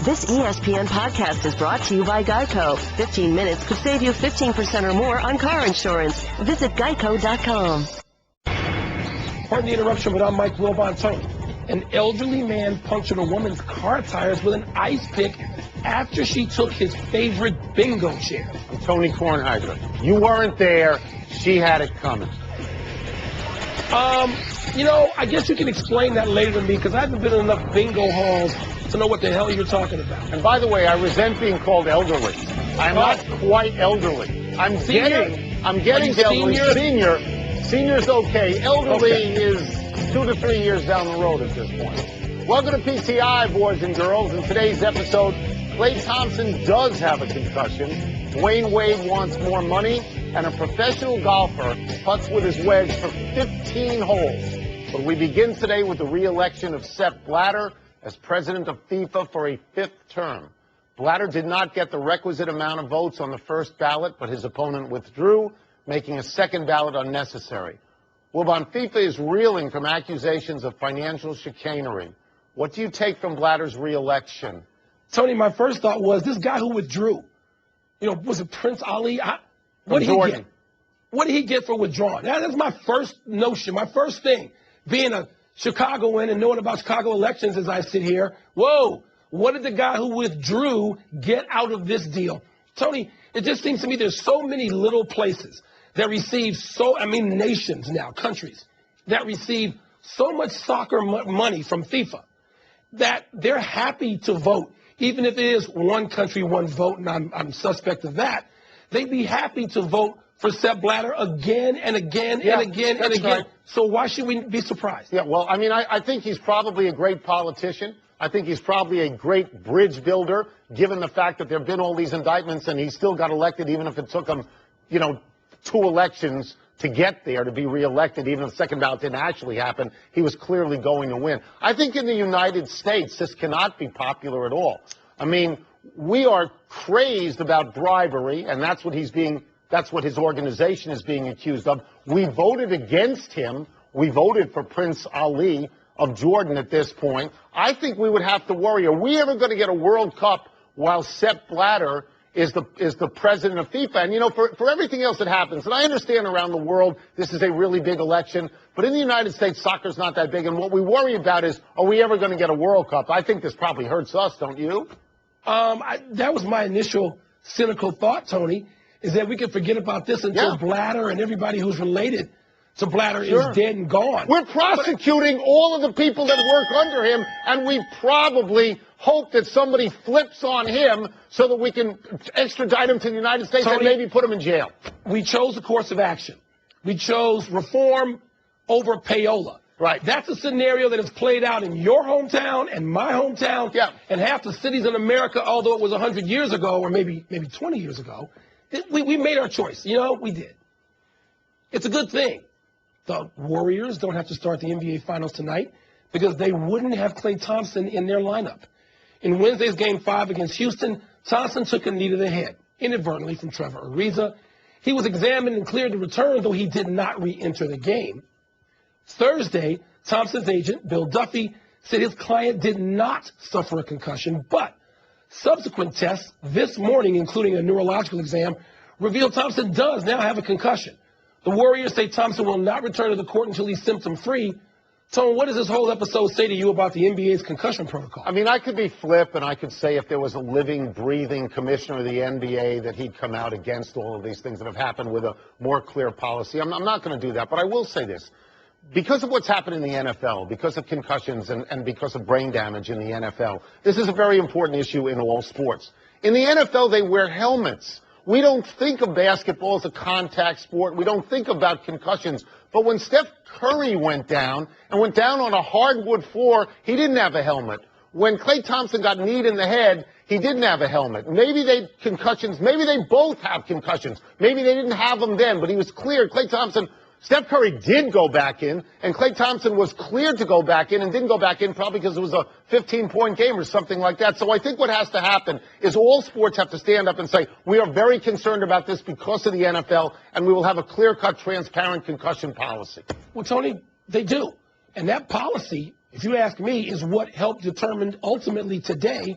This ESPN podcast is brought to you by Geico. 15 minutes could save you 15% or more on car insurance. Visit geico.com. Pardon the interruption, but I'm Mike Wilbon. Tony, an elderly man punctured a woman's car tires with an ice pick after she took his favorite bingo chair. I'm Tony Kornheiser. You weren't there. She had it coming. I guess you can explain that later to me because I haven't been in enough bingo halls to know what the hell you're talking about. And by the way, I resent being called elderly. I'm not quite elderly. I'm getting to elderly. Senior's okay. Elderly is 2 to 3 years down the road at this point. Welcome to PTI, boys and girls. In today's episode, Klay Thompson does have a concussion. Dwayne Wade wants more money. And a professional golfer putts with his wedge for 15 holes. But we begin today with the re-election of Sepp Blatter as president of FIFA for a 5th term. Blatter did not get the requisite amount of votes on the first ballot, but his opponent withdrew, making a second ballot unnecessary. Wilbon, FIFA is reeling from accusations of financial chicanery. What do you take from Blatter's re-election? Tony, my first thought was this guy who withdrew. Was it Prince Ali? What did he get? What did he get for withdrawing? That's my first notion, my first thing. Being a Chicagoan and knowing about Chicago elections as I sit here, whoa, what did the guy who withdrew get out of this deal? Tony, it just seems to me there's so many little places that receive nations now, countries, that receive so much soccer money from FIFA that they're happy to vote, even if it is one country, one vote, and I'm suspect of that. They'd be happy to vote for Sepp Blatter again and again and again and again. Right. So why should we be surprised? Yeah, well, I think he's probably a great politician. I think he's probably a great bridge builder, given the fact that there have been all these indictments and he still got elected, even if it took him, 2 elections to get there, to be reelected, even if the second ballot didn't actually happen. He was clearly going to win. I think in the United States, this cannot be popular at all. We are crazed about bribery, and that's what his organization is being accused of. We voted against him. We voted for Prince Ali of Jordan at this point. I think we would have to worry, are we ever going to get a World Cup while Sepp Blatter is the president of FIFA? And, for everything else that happens, and I understand around the world this is a really big election, but in the United States, soccer's not that big. And what we worry about is, are we ever going to get a World Cup? I think this probably hurts us, don't you? That was my initial cynical thought, Tony, is that we can forget about this until Blatter and everybody who's related to Blatter is dead and gone. We're prosecuting all of the people that work under him, and we probably hope that somebody flips on him so that we can extradite him to the United States, Tony, and maybe put him in jail. We chose a course of action. We chose reform over payola. Right. That's a scenario that has played out in your hometown and my hometown and half the cities in America, although it was 100 years ago or maybe 20 years ago. We made our choice. We did. It's a good thing. The Warriors don't have to start the NBA Finals tonight because they wouldn't have Klay Thompson in their lineup. In Wednesday's Game 5 against Houston, Thompson took a knee to the head, inadvertently from Trevor Ariza. He was examined and cleared to return, though he did not re-enter the game. Thursday, Thompson's agent, Bill Duffy, said his client did not suffer a concussion, but subsequent tests this morning, including a neurological exam, revealed Thompson does now have a concussion. The Warriors say Thompson will not return to the court until he's symptom-free. Tone, what does this whole episode say to you about the NBA's concussion protocol? I could be flip, and I could say if there was a living, breathing commissioner of the NBA that he'd come out against all of these things that have happened with a more clear policy. I'm not going to do that, but I will say this. Because of what's happened in the NFL, because of concussions and because of brain damage in the NFL, this is a very important issue in all sports. In the NFL, they wear helmets. We don't think of basketball as a contact sport. We don't think about concussions. But when Steph Curry went down on a hardwood floor, he didn't have a helmet. When Klay Thompson got kneed in the head, he didn't have a helmet. Maybe they both have concussions. Maybe they didn't have them then, but he was cleared. Steph Curry did go back in, and Klay Thompson was cleared to go back in and didn't go back in probably because it was a 15-point game or something like that. So I think what has to happen is all sports have to stand up and say, we are very concerned about this because of the NFL, and we will have a clear-cut, transparent concussion policy. Well, Tony, they do. And that policy, if you ask me, is what helped determine ultimately today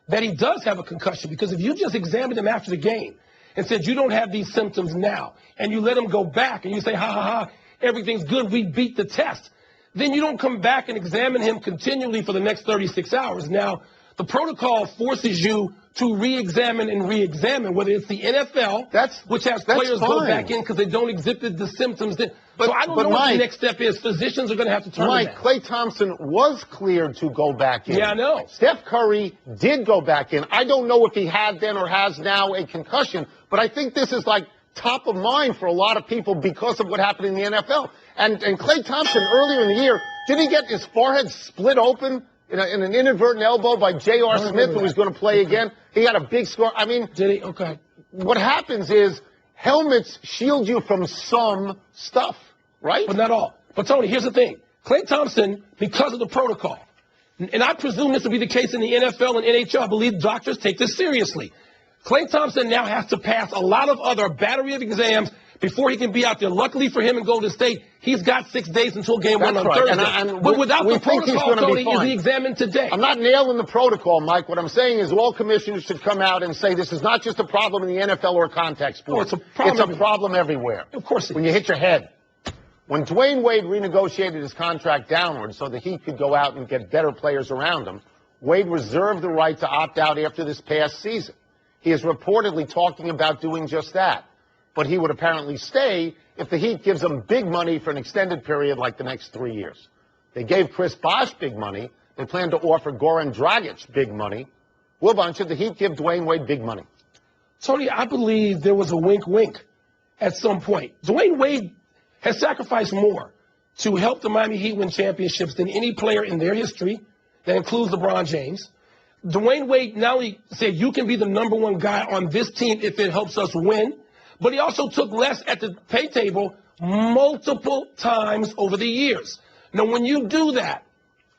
that he does have a concussion, because if you just examined him after the game and said you don't have these symptoms now, and you let him go back and you say, ha, ha, ha, everything's good, we beat the test, then you don't come back and examine him continually for the next 36 hours. Now, the protocol forces you to re-examine and re-examine, whether it's the NFL, which has players go back in because they don't exhibit the symptoms. So I don't know what the next step is. Physicians are going to have to determine that. Klay Thompson was cleared to go back in. Yeah, I know. Steph Curry did go back in. I don't know if he had then or has now a concussion, but I think this is like top of mind for a lot of people because of what happened in the NFL. And Klay Thompson, earlier in the year, did he get his forehead split open in an inadvertent elbow by J.R. Smith, who was going to play again? He had a big score. I mean, did he? Okay. What happens is helmets shield you from some stuff, right? But not all. But, Tony, here's the thing. Klay Thompson, because of the protocol, and I presume this will be the case in the NFL and NHL, I believe doctors take this seriously. Klay Thompson now has to pass a lot of other battery of exams before he can be out there. Luckily for him in Golden State, he's got 6 days until game one on Thursday. But without the protocol, Tony, is he examined today? I'm not nailing the protocol, Mike. What I'm saying is all commissioners should come out and say this is not just a problem in the NFL or contact sports. It's a problem everywhere. Of course it is. When you hit your head. When Dwayne Wade renegotiated his contract downward so that he could go out and get better players around him, Wade reserved the right to opt out after this past season. He is reportedly talking about doing just that. But he would apparently stay if the Heat gives him big money for an extended period like the next 3 years. They gave Chris Bosh big money. They plan to offer Goran Dragic big money. Wilbon, should the Heat give Dwayne Wade big money? Tony, I believe there was a wink-wink at some point. Dwayne Wade has sacrificed more to help the Miami Heat win championships than any player in their history. That includes LeBron James. Dwayne Wade not only said you can be the number one guy on this team if it helps us win, but he also took less at the pay table multiple times over the years. Now, when you do that,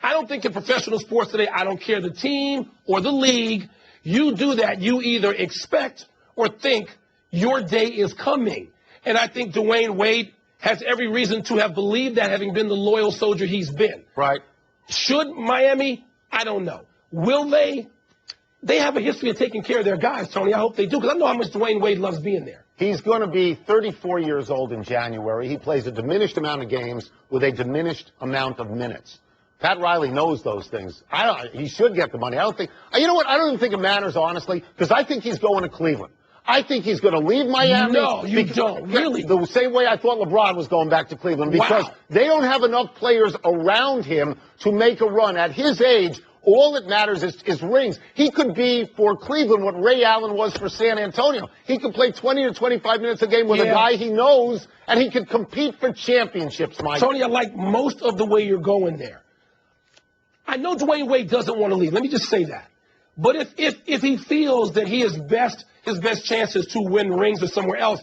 I don't think in professional sports today, I don't care the team or the league, you do that, you either expect or think your day is coming. And I think Dwayne Wade has every reason to have believed that, having been the loyal soldier he's been. Right. Should Miami? I don't know. Will they? They have a history of taking care of their guys, Tony. I hope they do, because I know how much Dwayne Wade loves being there. He's going to be 34 years old in January. He plays a diminished amount of games with a diminished amount of minutes. Pat Riley knows those things. He should get the money. I don't think. You know what? I don't even think it matters, honestly, because I think he's going to Cleveland. I think he's going to leave Miami. No, you don't. Really? The same way I thought LeBron was going back to Cleveland, because they don't have enough players around him to make a run. At his age, all that matters is rings. He could be for Cleveland what Ray Allen was for San Antonio. He could play 20 to 25 minutes a game with a guy he knows, and he could compete for championships, Mike. Tony, I like most of the way you're going there. I know Dwayne Wade doesn't want to leave. Let me just say that. But if he feels that his best chances to win rings are somewhere else,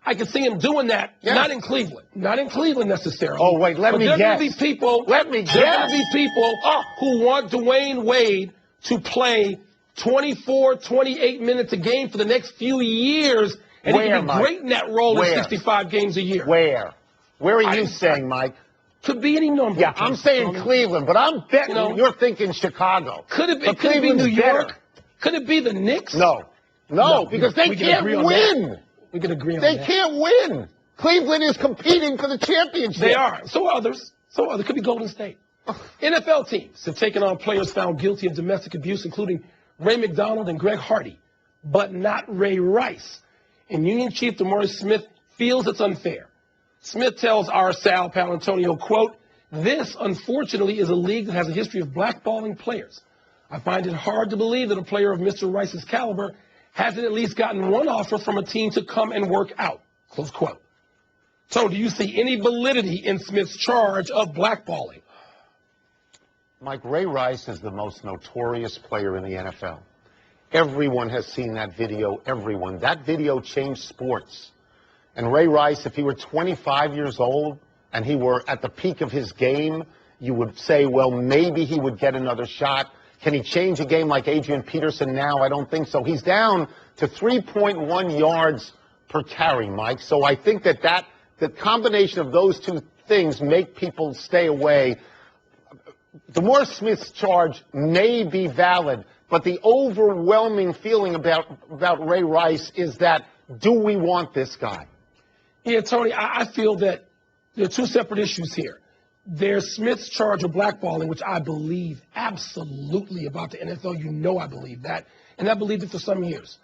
I can see him doing that. Yeah. Not in Cleveland. Not in Cleveland necessarily. Oh, wait, let me guess. There are going to be people. There are going to be people who want Dwayne Wade to play 24, 28 minutes a game for the next few years, and he can be great in that role in 65 games a year. Where are you saying, Mike? Could be any number. Yeah, I'm saying Cleveland, but I'm betting you're thinking Chicago. Could it be New York? Could it be the Knicks? No, because they can't win. We can agree on that. They can't win. Cleveland is competing for the championship. They are. So are others. Could be Golden State. NFL teams have taken on players found guilty of domestic abuse, including Ray McDonald and Greg Hardy, but not Ray Rice. And Union Chief DeMaurice Smith feels it's unfair. Smith tells our Sal Palantonio, quote, "This, unfortunately, is a league that has a history of blackballing players. I find it hard to believe that a player of Mr. Rice's caliber hasn't at least gotten one offer from a team to come and work out," close quote. So do you see any validity in Smith's charge of blackballing? Mike, Ray Rice is the most notorious player in the NFL. Everyone has seen that video, everyone. That video changed sports. And Ray Rice, if he were 25 years old and he were at the peak of his game, you would say, well, maybe he would get another shot. Can he change a game like Adrian Peterson now? I don't think so. He's down to 3.1 yards per carry, Mike. So I think that the combination of those two things make people stay away. DeMaurice Smith's charge may be valid. But the overwhelming feeling about Ray Rice is that, do we want this guy? Yeah, Tony, I feel that there are two separate issues here. There's Smith's charge of blackballing, which I believe absolutely about the NFL. You know I believe that. And I believed it for some years.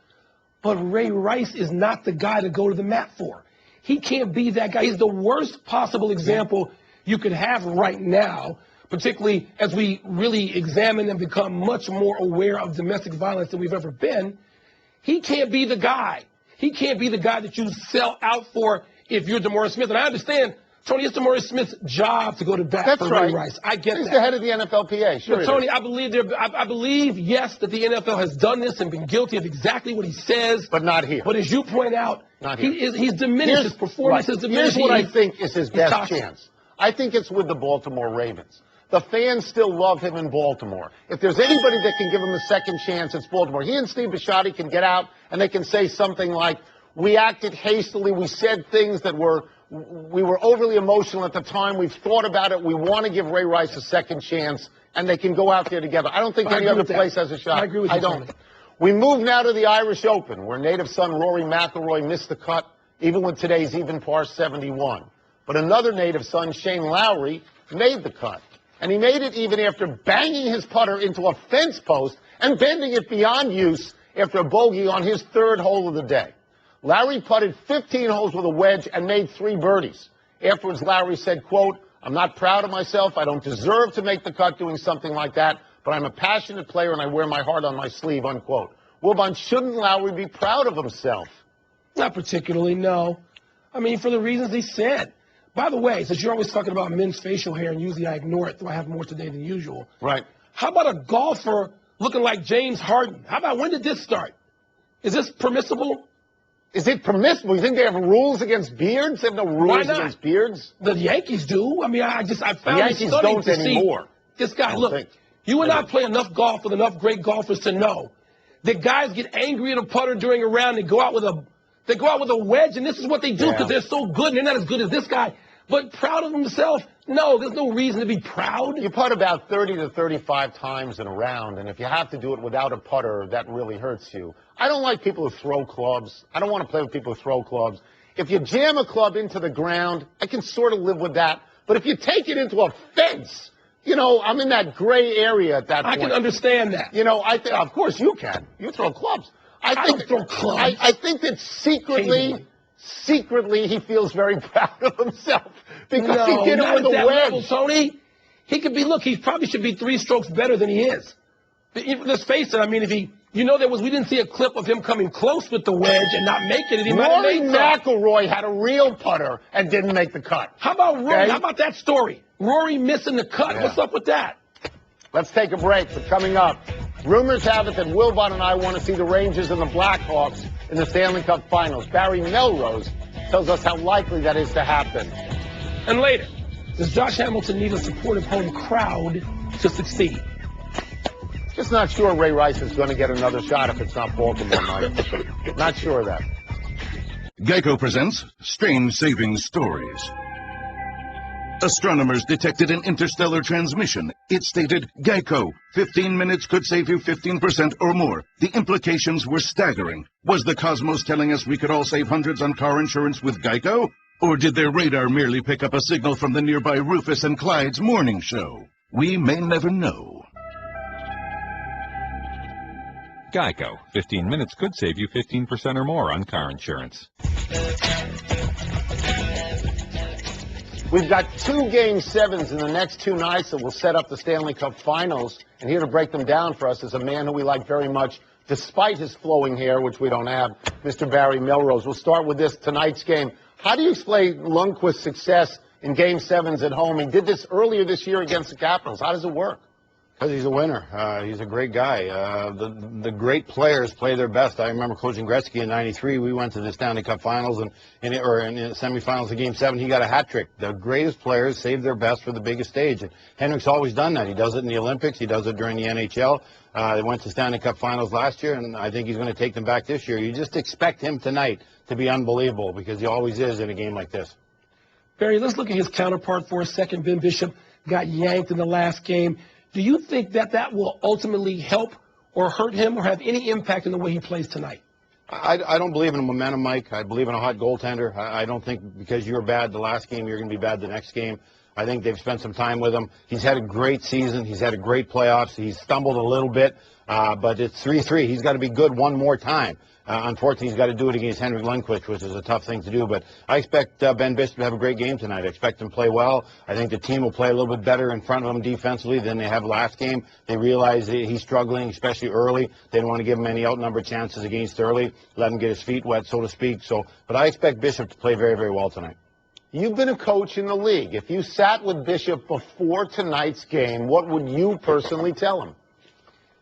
But Ray Rice is not the guy to go to the mat for. He can't be that guy. He's the worst possible example you could have right now, particularly as we really examine and become much more aware of domestic violence than we've ever been. He can't be the guy. He can't be the guy that you sell out for if you're DeMaurice Smith. And I understand, Tony, it's DeMaurice Smith's job to go to bat for Ray Rice. I get that. He's the head of the NFLPA. Sure. But Tony, I believe, yes, that the NFL has done this and been guilty of exactly what he says. But not here. But as you point out, he's diminished. His performance is diminished. Here's what I think is his best chance. I think it's with the Baltimore Ravens. The fans still love him in Baltimore. If there's anybody that can give him a second chance, it's Baltimore. He and Steve Bisciotti can get out and they can say something like, we acted hastily, we said things that we were overly emotional at the time, we've thought about it, we want to give Ray Rice a second chance, and they can go out there together. I don't think any other place has a shot. I agree with you. I don't. We move now to the Irish Open, where native son Rory McIlroy missed the cut, even with today's even par 71. But another native son, Shane Lowry, made the cut. And he made it even after banging his putter into a fence post and bending it beyond use after a bogey on his third hole of the day. Lowry putted 15 holes with a wedge and made 3 birdies. Afterwards, Lowry said, quote, I'm not proud of myself. I don't deserve to make the cut doing something like that, but I'm a passionate player and I wear my heart on my sleeve, unquote. Wilbon, shouldn't Lowry be proud of himself? Not particularly, no. I mean, for the reasons he said. By the way, since you're always talking about men's facial hair, and usually I ignore it, though I have more today than usual. Right. How about a golfer looking like James Harden? How about, when did this start? Is this permissible? Is it permissible? You think they have rules against beards? They have no rules against beards? The Yankees do. I mean, I found the Yankees don't anymore. This guy, look, you and I play enough golf with enough great golfers to know that guys get angry at a putter during a round. They go out with a wedge, and this is what they do because they're so good, and they're not as good as this guy. But proud of himself? No, there's no reason to be proud. You putt about 30 to 35 times in a round, and if you have to do it without a putter, that really hurts you. I don't like people who throw clubs. I don't want to play with people who throw clubs. If you jam a club into the ground, I can sort of live with that. But if you take it into a fence, you know, I'm in that gray area at that point. I can understand that. You know, of course you can. You throw clubs. I don't throw clubs. I think that secretly he feels very proud of himself because he did it with a wedge. Level, Tony. He could be, look, he probably should be 3 strokes better than he is. Let's face it, I mean, we didn't see a clip of him coming close with the wedge and not making it. Rory McIlroy had a real putter and didn't make the cut. How about Rory? Okay? How about that story? Rory missing the cut. Yeah. What's up with that? Let's take a break. But coming up, rumors have it that Wilbon and I want to see the Rangers and the Blackhawks in the Stanley Cup Finals. Barry Melrose tells us how likely that is to happen. And later, does Josh Hamilton need a supportive home crowd to succeed? Just not sure Ray Rice is going to get another shot if it's not Baltimore, Mike. Not sure of that. Geico presents Strange Savings Stories. Astronomers detected an interstellar transmission. It stated, Geico, 15 minutes could save you 15% or more. The implications were staggering. Was the cosmos telling us we could all save hundreds on car insurance with Geico? Or did their radar merely pick up a signal from the nearby Rufus and Clyde's morning show? We may never know. Geico. 15 minutes could save you 15% or more on car insurance. We've got 2 Game 7s in the next 2 nights that will set up the Stanley Cup Finals. And here to break them down for us is a man who we like very much, despite his flowing hair, which we don't have, Mr. Barry Melrose. We'll start with this tonight's game. How do you explain Lundqvist's success in Game 7s at home? He did this earlier this year against the Capitals. How does it work? Because he's a winner. He's a great guy. The great players play their best. I remember coaching Gretzky in '93. We went to the Stanley Cup Finals and in the semifinals of Game 7. He got a hat trick. The greatest players save their best for the biggest stage. And Henrik's always done that. He does it in the Olympics. He does it during the NHL. They went to Stanley Cup Finals last year, and I think he's going to take them back this year. You just expect him tonight to be unbelievable because he always is in a game like this. Barry, let's look at his counterpart for a second. Ben Bishop got yanked in the last game. Do you think that will ultimately help or hurt him or have any impact in the way he plays tonight? I don't believe in a momentum, Mike. I believe in a hot goaltender. I don't think because you're bad the last game, you're going to be bad the next game. I think they've spent some time with him. He's had a great season. He's had a great playoffs. He's stumbled a little bit, but it's 3-3. He's got to be good one more time. Unfortunately, he's got to do it against Henrik Lundqvist, which is a tough thing to do. But I expect Ben Bishop to have a great game tonight. I expect him to play well. I think the team will play a little bit better in front of him defensively than they have last game. They realize he's struggling, especially early. They don't want to give him any outnumbered chances against early, let him get his feet wet, so to speak. But I expect Bishop to play very, very well tonight. You've been a coach in the league. If you sat with Bishop before tonight's game, what would you personally tell him?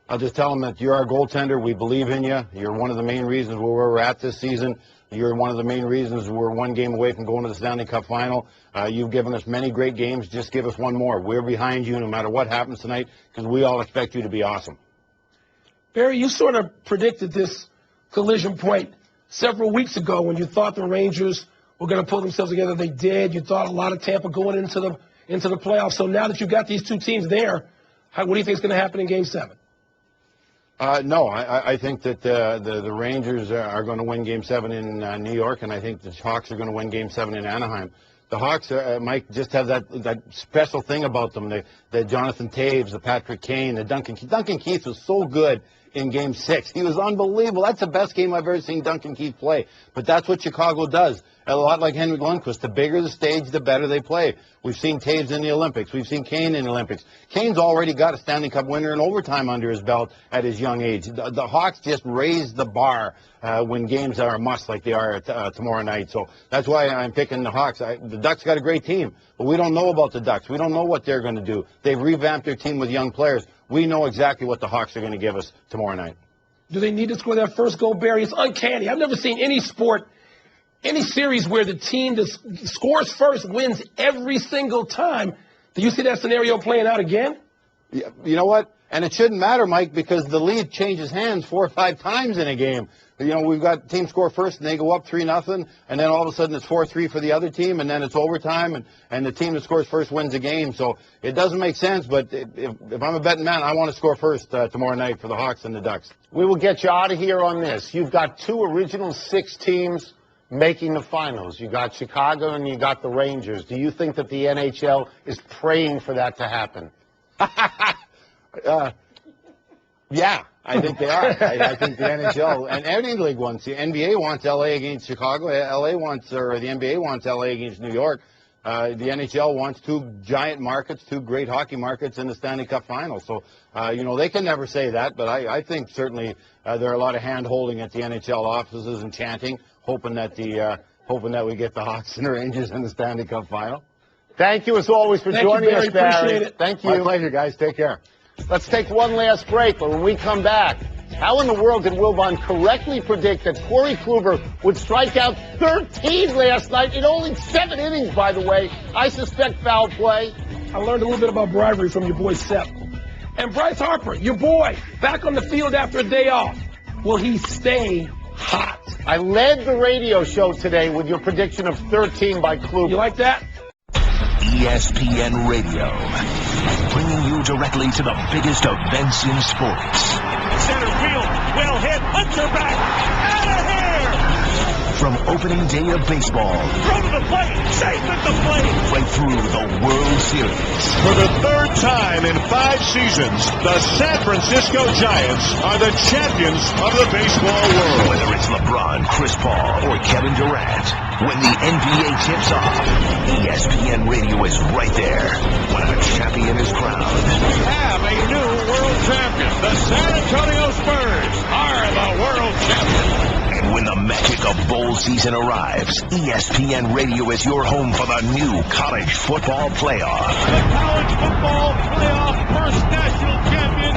I'll just tell him that you're our goaltender. We believe in you. You're one of the main reasons where we're at this season. You're one of the main reasons we're one game away from going to the Stanley Cup final. You've given us many great games. Just give us one more. We're behind you no matter what happens tonight because we all expect you to be awesome. Barry, you sort of predicted this collision point several weeks ago when you thought the Rangers were going to pull themselves together. They did. You thought a lot of Tampa going into the playoffs. So now that you've got these two teams there, what do you think is going to happen in Game 7? No, I think that the Rangers are going to win Game 7 in New York, and I think the Hawks are going to win Game 7 in Anaheim. The Hawks, Mike, just have that special thing about them. The Jonathan Taves, the Patrick Kane, the Duncan Keith. Duncan Keith was so good in Game 6. He was unbelievable. That's the best game I've ever seen Duncan Keith play. But that's what Chicago does. A lot like Henrik Lundqvist. The bigger the stage, the better they play. We've seen Taves in the Olympics. We've seen Kane in the Olympics. Kane's already got a Stanley Cup winner in overtime under his belt at his young age. The Hawks just raise the bar when games are a must like they are tomorrow night. So that's why I'm picking the Hawks. The Ducks got a great team, but we don't know about the Ducks. We don't know what they're going to do. They've revamped their team with young players. We know exactly what the Hawks are going to give us tomorrow night. Do they need to score that first goal, Barry? It's uncanny. I've never seen any sport, any series where the team that scores first wins every single time. Do you see that scenario playing out again? Yeah, you know what? And it shouldn't matter, Mike, because the lead changes hands 4 or 5 times in a game. You know, we've got teams score first and they go up 3-0, and then all of a sudden it's 4-3 for the other team, and then it's overtime, and the team that scores first wins the game. So it doesn't make sense, but if I'm a betting man, I want to score first tomorrow night for the Hawks and the Ducks. We will get you out of here on this. You've got 2 original 6 teams making the finals. You got Chicago and you got the Rangers. Do you think that the NHL is praying for that to happen? Yeah, I think they are. I think the NHL and any league wants. The NBA wants LA against Chicago. The NBA wants LA against New York. The NHL wants 2 giant markets, 2 great hockey markets in the Stanley Cup final. So, they can never say that, but I think certainly there are a lot of hand-holding at the NHL offices and chanting, hoping that we get the Hawks and the Rangers in the Stanley Cup final. Thank you, as always, for joining us, Barry. Appreciate it. Thank you. My pleasure, guys. Take care. Let's take one last break, but when we come back, how in the world did Wilbon correctly predict that Corey Kluber would strike out 13 last night in only 7 innings, by the way? I suspect foul play. I learned a little bit about bribery from your boy Sep. And Bryce Harper, your boy, back on the field after a day off. Will he stay hot? I led the radio show today with your prediction of 13 by Kluber. You like that? ESPN Radio, bringing you directly to the biggest events in sports. Center field, well hit, Hunter back, out of here! From opening day of baseball, Throw to the plate, safe at the plate! right through the World Series. For the 3rd time in 5 seasons, the San Francisco Giants are the champions of the baseball world. Whether it's LeBron, Chris Paul, or Kevin Durant, when the NBA tips off, ESPN Radio is right there when a champion is crowned. We have a new world champion. The San Antonio Spurs are the world champions. And when the magic of bowl season arrives, ESPN Radio is your home for the new college football playoff. The college football playoff first national champion,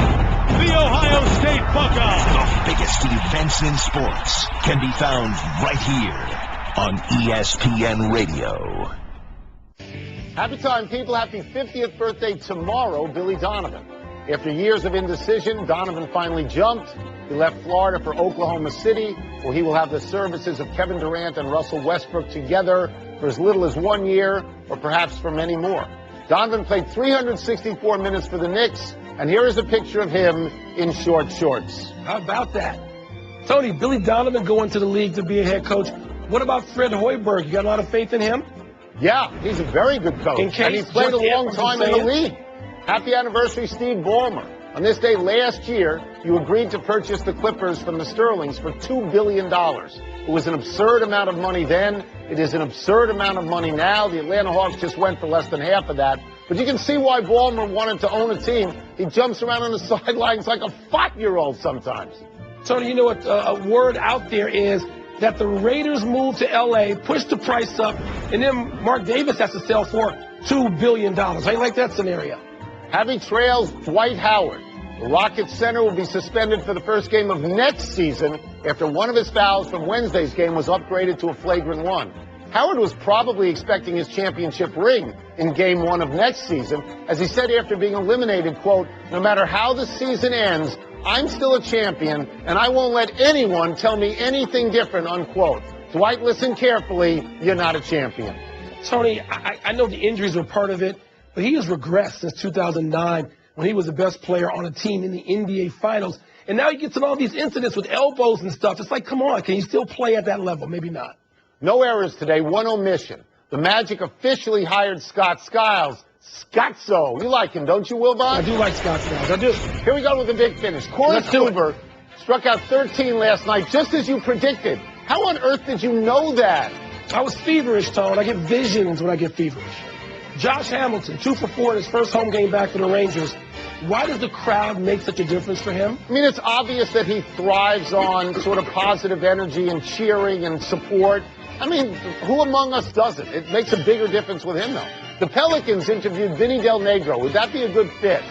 the Ohio State Buckeyes. The biggest events in sports can be found right here on ESPN Radio. Happy time, people. Happy 50th birthday tomorrow, Billy Donovan. After years of indecision, Donovan finally jumped. He left Florida for Oklahoma City, where he will have the services of Kevin Durant and Russell Westbrook together for as little as 1 year, or perhaps for many more. Donovan played 364 minutes for the Knicks And here is a picture of him in short shorts. How about that? Tony, Billy Donovan going to the league to be a head coach. What about Fred Hoiberg? You got a lot of faith in him? Yeah, he's a very good coach. And he played a long time in the league. Happy anniversary, Steve Ballmer. On this day last year, you agreed to purchase the Clippers from the Sterlings for $2 billion. It was an absurd amount of money then. It is an absurd amount of money now. The Atlanta Hawks just went for less than half of that. But you can see why Ballmer wanted to own a team. He jumps around on the sidelines like a 5-year-old sometimes. Tony, you know what? A word out there is that the Raiders moved to L.A., pushed the price up, and then Mark Davis has to sell for $2 billion. How do you like that scenario? Having trails Dwight Howard. The Rockets center will be suspended for the first game of next season after one of his fouls from Wednesday's game was upgraded to a flagrant one. Howard was probably expecting his championship ring in game 1 of next season, as he said after being eliminated, quote, "No matter how the season ends, I'm still a champion, and I won't let anyone tell me anything different," unquote. Dwight, listen carefully, you're not a champion. Tony, I know the injuries were part of it, but he has regressed since 2009 when he was the best player on a team in the NBA Finals. And now he gets in all these incidents with elbows and stuff. It's like, come on, can you still play at that level? Maybe not. No errors today, one omission. The Magic officially hired Scott Skiles. Scotzo. You like him, don't you, Wilbon? I do like Scott Skiles. I do. Here we go with the big finish. Corey Kluber struck out 13 last night, just as you predicted. How on earth did you know that? I was feverish, Tone. I get visions when I get feverish. Josh Hamilton, 2 for 4 in his first home game back for the Rangers. Why does the crowd make such a difference for him? I mean, it's obvious that he thrives on sort of positive energy and cheering and support. I mean, who among us doesn't? It makes a bigger difference with him, though. The Pelicans interviewed Vinny Del Negro. Would that be a good fit?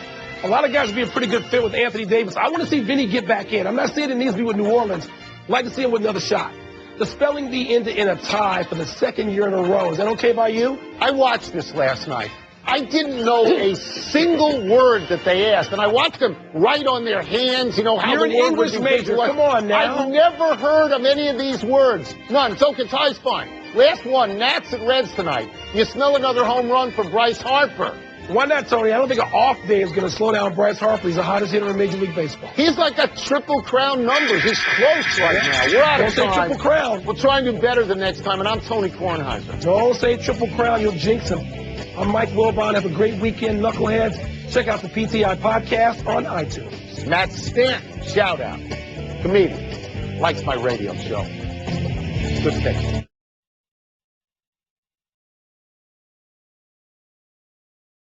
A lot of guys would be a pretty good fit with Anthony Davis. I want to see Vinny get back in. I'm not saying it needs to be with New Orleans. I'd like to see him with another shot. The spelling bee ended in a tie for the second year in a row. Is that okay by you? I watched this last night. I didn't know a single word that they asked, and I watched them write on their hands, you know, how You're the an word English would be major. visualized. Come on now. I've never heard of any of these words. None. So can Ty's fine. Last one, Nats at Reds tonight. You smell another home run for Bryce Harper. Why not, Tony? I don't think an off day is going to slow down Bryce Harper. He's the hottest hitter in Major League Baseball. He's like a Triple Crown numbers. He's close right now. We're out of time. Don't say Triple Crown. We'll try and do better the next time, and I'm Tony Kornheiser. Don't say Triple Crown. You'll jinx him. I'm Mike Wilbon. Have a great weekend, knuckleheads. Check out the PTI podcast on iTunes. Matt Stanton, shout out. Comedian. Likes my radio show. Good pick.